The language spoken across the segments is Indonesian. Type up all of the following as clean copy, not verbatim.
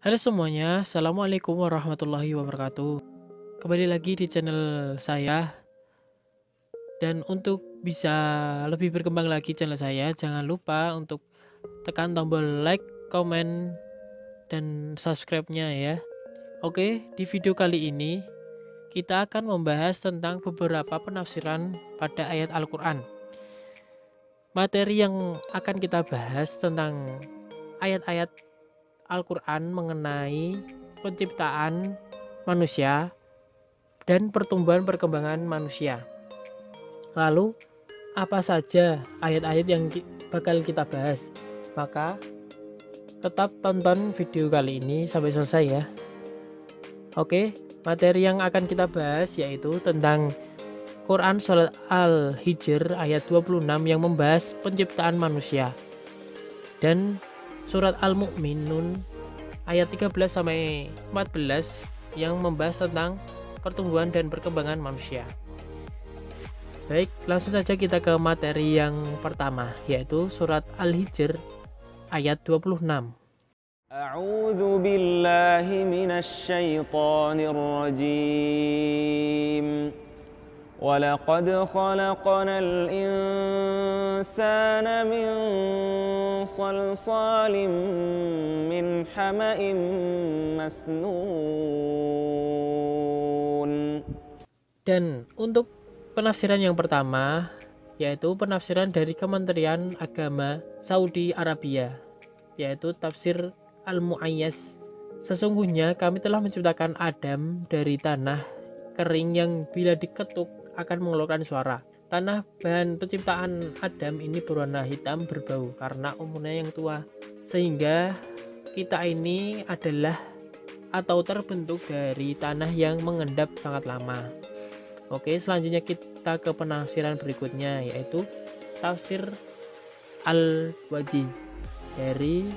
Halo semuanya, Assalamualaikum warahmatullahi wabarakatuh. Kembali lagi di channel saya. Dan untuk bisa lebih berkembang lagi channel saya, jangan lupa untuk tekan tombol like, komen, dan subscribe-nya ya. Oke, di video kali ini kita akan membahas tentang beberapa penafsiran pada ayat Al-Quran. Materi yang akan kita bahas tentang ayat-ayat Al-Quran mengenai penciptaan manusia dan pertumbuhan perkembangan manusia. Lalu, apa saja ayat-ayat yang bakal kita bahas? Maka, tetap tonton video kali ini sampai selesai ya. Oke, materi yang akan kita bahas yaitu tentang Quran Surat Al-Hijr ayat 26 yang membahas penciptaan manusia. Dan Surat Al-Mu'minun ayat 13 sampai 14 yang membahas tentang pertumbuhan dan perkembangan manusia. Baik, langsung saja kita ke materi yang pertama, yaitu surat Al-Hijr ayat 26. A'udzu billahi minasyaitonir rajim. Walaqad khalaqnal insana min salsalin min hama'in masnun. Dan untuk penafsiran yang pertama, yaitu penafsiran dari Kementerian Agama Saudi Arabia, yaitu tafsir Al-Mu'ayyas. Sesungguhnya kami telah menciptakan Adam dari tanah kering yang bila diketuk akan mengeluarkan suara. Tanah bahan penciptaan Adam ini berwarna hitam berbau karena umurnya yang tua, sehingga kita ini adalah atau terbentuk dari tanah yang mengendap sangat lama. Oke, selanjutnya kita ke penafsiran berikutnya, yaitu tafsir Al-Wajiz dari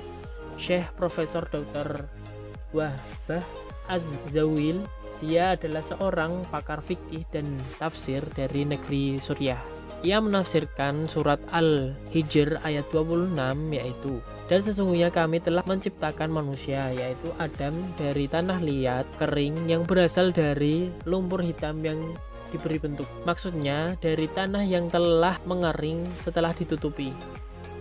Syekh Profesor Dr. Wahbah Az-Zawil. Dia adalah seorang pakar fikih dan tafsir dari negeri Suriah. Ia menafsirkan surat Al-Hijr ayat 26 yaitu, dan sesungguhnya kami telah menciptakan manusia yaitu Adam dari tanah liat kering yang berasal dari lumpur hitam yang diberi bentuk. Maksudnya dari tanah yang telah mengering setelah ditutupi,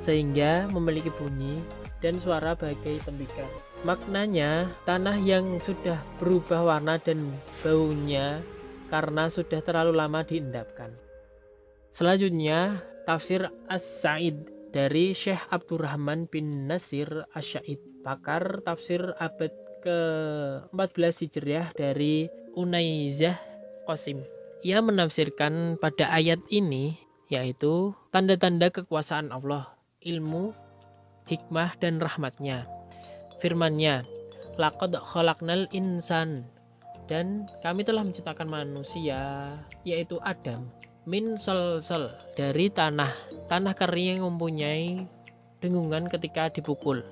sehingga memiliki bunyi dan suara bagai tembikar. Maknanya, tanah yang sudah berubah warna dan baunya karena sudah terlalu lama diendapkan. Selanjutnya, tafsir As-Sa'id dari Syekh Abdurrahman bin Nasir Asy-Syaid, pakar tafsir abad ke-14 Hijriah dari Unaizah Qasim. Ia menafsirkan pada ayat ini yaitu tanda-tanda kekuasaan Allah, ilmu, hikmah, dan rahmatnya. Firman-Nya, laqad khalaqnal insan, dan kami telah menciptakan manusia yaitu Adam min salsal dari tanah kering yang mempunyai dengungan ketika dipukul,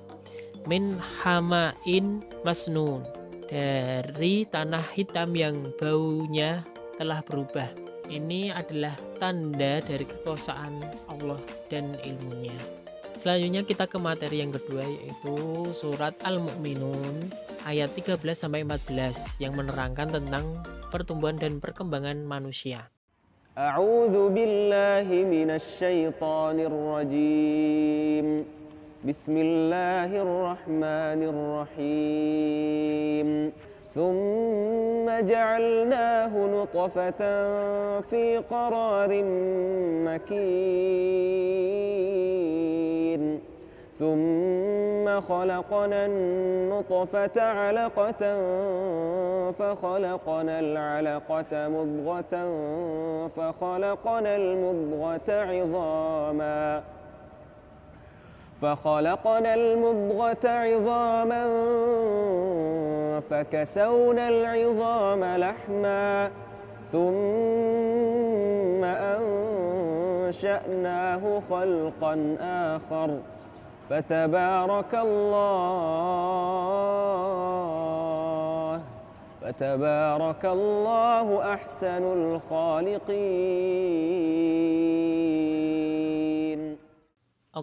min hamain masnun dari tanah hitam yang baunya telah berubah. Ini adalah tanda dari kekuasaan Allah dan ilmunya. Selanjutnya kita ke materi yang kedua, yaitu surat Al-Mu'minun ayat 13 sampai 14 yang menerangkan tentang pertumbuhan dan perkembangan manusia. A'udzu billahi minasyaitonir rajim. Bismillahirrahmanirrahim. ثم جعلناه نطفة في قرار مكين ثم خلقنا النطفة علقة فخلقنا العلقة مضغة فخلقنا المضغة عظاما فكسونا العظام لحما ثم أنشأناه خلقا آخر فتبارك الله أحسن الخالقين.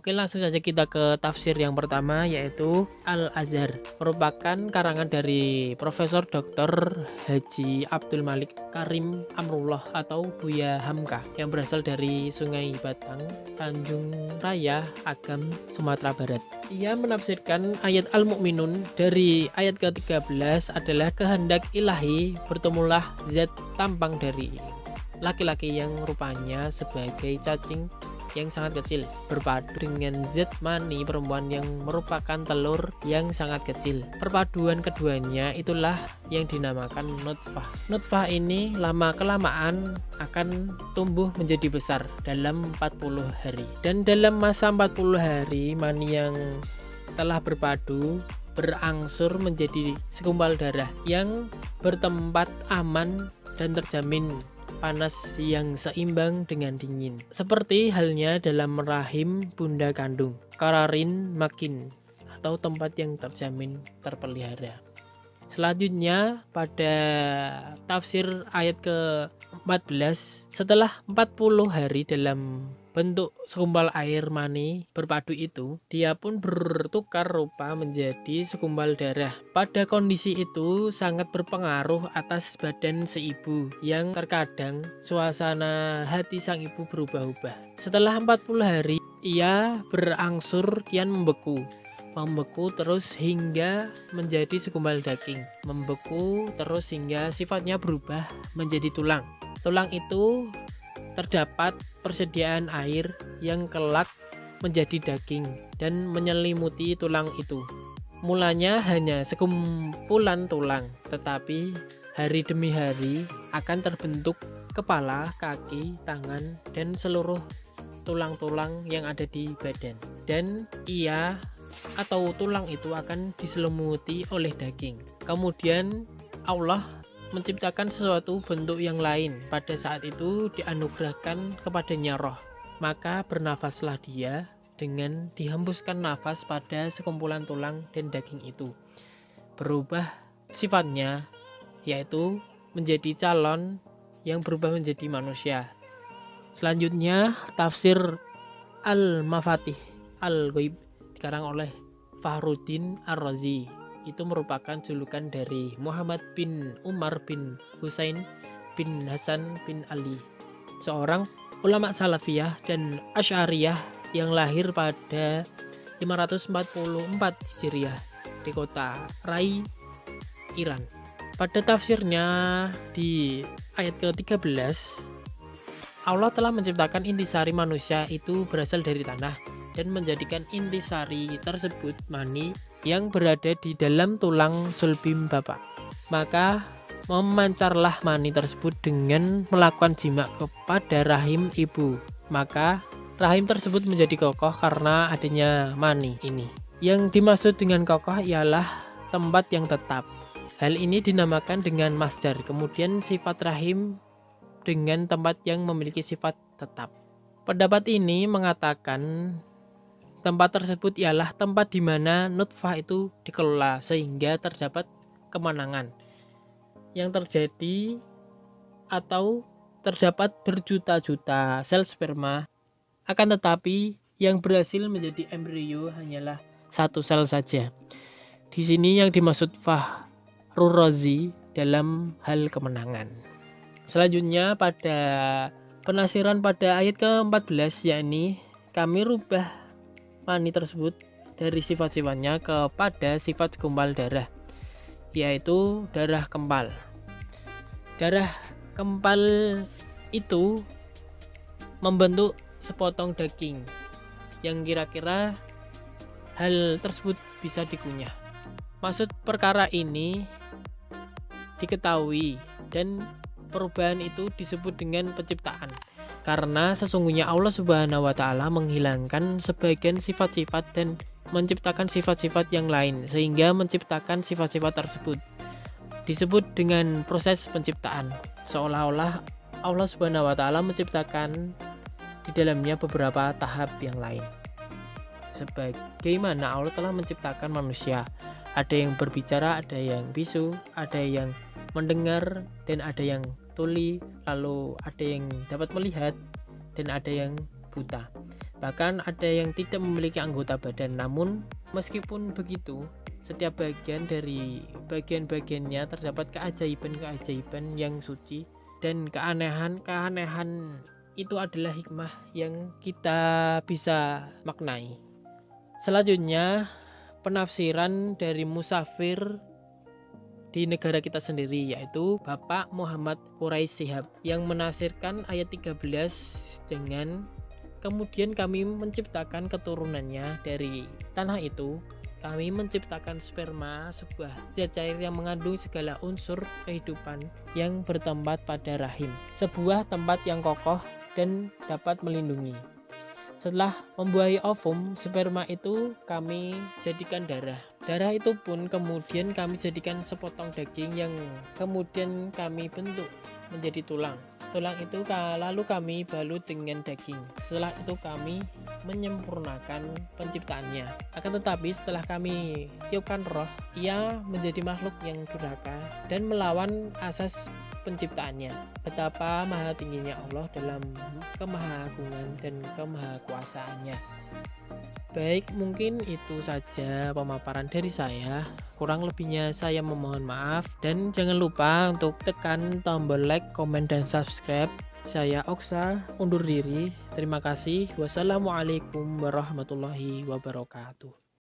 Oke, langsung saja kita ke tafsir yang pertama, yaitu Al-Azhar. Merupakan karangan dari Profesor Dr. Haji Abdul Malik Karim Amrullah atau Buya Hamka yang berasal dari Sungai Batang, Tanjung Raya, Agam, Sumatera Barat. Ia menafsirkan ayat Al-Mu'minun dari ayat ke-13 adalah kehendak ilahi bertemulah zat tampang dari laki-laki yang rupanya sebagai cacing yang sangat kecil berpadu dengan zat mani perempuan yang merupakan telur yang sangat kecil. Perpaduan keduanya itulah yang dinamakan nutfah. Nutfah ini lama-kelamaan akan tumbuh menjadi besar dalam 40 hari. Dan dalam masa 40 hari mani yang telah berpadu berangsur menjadi segumpal darah yang bertempat aman dan terjamin panas yang seimbang dengan dingin. Seperti halnya dalam rahim bunda kandung, qararin makin atau tempat yang terjamin terpelihara. Selanjutnya pada tafsir ayat ke-14, setelah 40 hari dalam bentuk segumpal air mani berpadu itu, dia pun bertukar rupa menjadi segumpal darah. Pada kondisi itu sangat berpengaruh atas badan si ibu yang terkadang suasana hati sang ibu berubah-ubah. Setelah 40 hari, ia berangsur kian membeku terus hingga menjadi segumpal daging, membeku terus hingga sifatnya berubah menjadi tulang. Tulang itu terdapat persediaan air yang kelak menjadi daging dan menyelimuti tulang itu. Mulanya hanya sekumpulan tulang, tetapi hari demi hari akan terbentuk kepala, kaki, tangan, dan seluruh tulang-tulang yang ada di badan. Dan ia atau tulang itu akan diselimuti oleh daging. Kemudian Allah menciptakan sesuatu bentuk yang lain. Pada saat itu dianugerahkan kepadanya roh. Maka bernafaslah dia dengan dihembuskan nafas pada sekumpulan tulang dan daging itu. Berubah sifatnya, yaitu menjadi calon yang berubah menjadi manusia. Selanjutnya tafsir Al-Mafatih Al-Ghaib dikarang oleh Fahruddin Ar-Razi. Itu merupakan julukan dari Muhammad bin Umar bin Husain bin Hasan bin Ali, seorang ulama Salafiyah dan Asy'ariyah yang lahir pada 544 Hijriah di kota Rai, Iran. Pada tafsirnya di ayat ke-13, Allah telah menciptakan intisari manusia itu berasal dari tanah dan menjadikan intisari tersebut mani yang berada di dalam tulang sulbim bapak. Maka memancarlah mani tersebut dengan melakukan jima kepada rahim ibu. Maka rahim tersebut menjadi kokoh karena adanya mani ini. Yang dimaksud dengan kokoh ialah tempat yang tetap. Hal ini dinamakan dengan masdar. Kemudian sifat rahim dengan tempat yang memiliki sifat tetap. Pendapat ini mengatakan tempat tersebut ialah tempat di mana nutfah itu dikelola sehingga terdapat kemenangan yang terjadi atau terdapat berjuta-juta sel sperma. Akan tetapi yang berhasil menjadi embrio hanyalah satu sel saja. Di sini yang dimaksud Fahrur Razi dalam hal kemenangan. Selanjutnya pada penafsiran pada ayat ke-14, yakni kami rubah mani tersebut dari sifat-sifatnya kepada sifat segumpal darah, yaitu darah kempal. Darah kempal itu membentuk sepotong daging yang kira-kira hal tersebut bisa dikunyah. Maksud perkara ini diketahui dan perubahan itu disebut dengan penciptaan. Karena sesungguhnya Allah Subhanahu wa taala menghilangkan sebagian sifat-sifat dan menciptakan sifat-sifat yang lain sehingga menciptakan sifat-sifat tersebut. Disebut dengan proses penciptaan. Seolah-olah Allah Subhanahu wa taala menciptakan di dalamnya beberapa tahap yang lain. Sebagaimana Allah telah menciptakan manusia, ada yang berbicara, ada yang bisu, ada yang mendengar, dan ada yang tuli, lalu ada yang dapat melihat, dan ada yang buta. Bahkan ada yang tidak memiliki anggota badan. Namun meskipun begitu, setiap bagian dari bagian-bagiannya terdapat keajaiban-keajaiban yang suci, dan keanehan-keanehan itu adalah hikmah yang kita bisa maknai. Selanjutnya, penafsiran dari musafir di negara kita sendiri, yaitu Bapak Muhammad Quraish Shihab, yang menafsirkan ayat 13 dengan kemudian kami menciptakan keturunannya dari tanah itu. Kami menciptakan sperma, sebuah zat cair yang mengandung segala unsur kehidupan yang bertempat pada rahim, sebuah tempat yang kokoh dan dapat melindungi. Setelah membuahi ovum, sperma itu kami jadikan darah. Darah itu pun kemudian kami jadikan sepotong daging yang kemudian kami bentuk menjadi tulang. Tulang itu lalu kami balut dengan daging. Setelah itu kami menyempurnakan penciptaannya. Akan tetapi setelah kami tiupkan roh, ia menjadi makhluk yang durhaka dan melawan asas penciptaannya. Betapa maha tingginya Allah dalam kemahagungan dan kemahakuasaannya. Baik, mungkin itu saja pemaparan dari saya. Kurang lebihnya saya memohon maaf, dan jangan lupa untuk tekan tombol like, komen, dan subscribe. Saya Oksa undur diri. Terima kasih. Wassalamualaikum warahmatullahi wabarakatuh.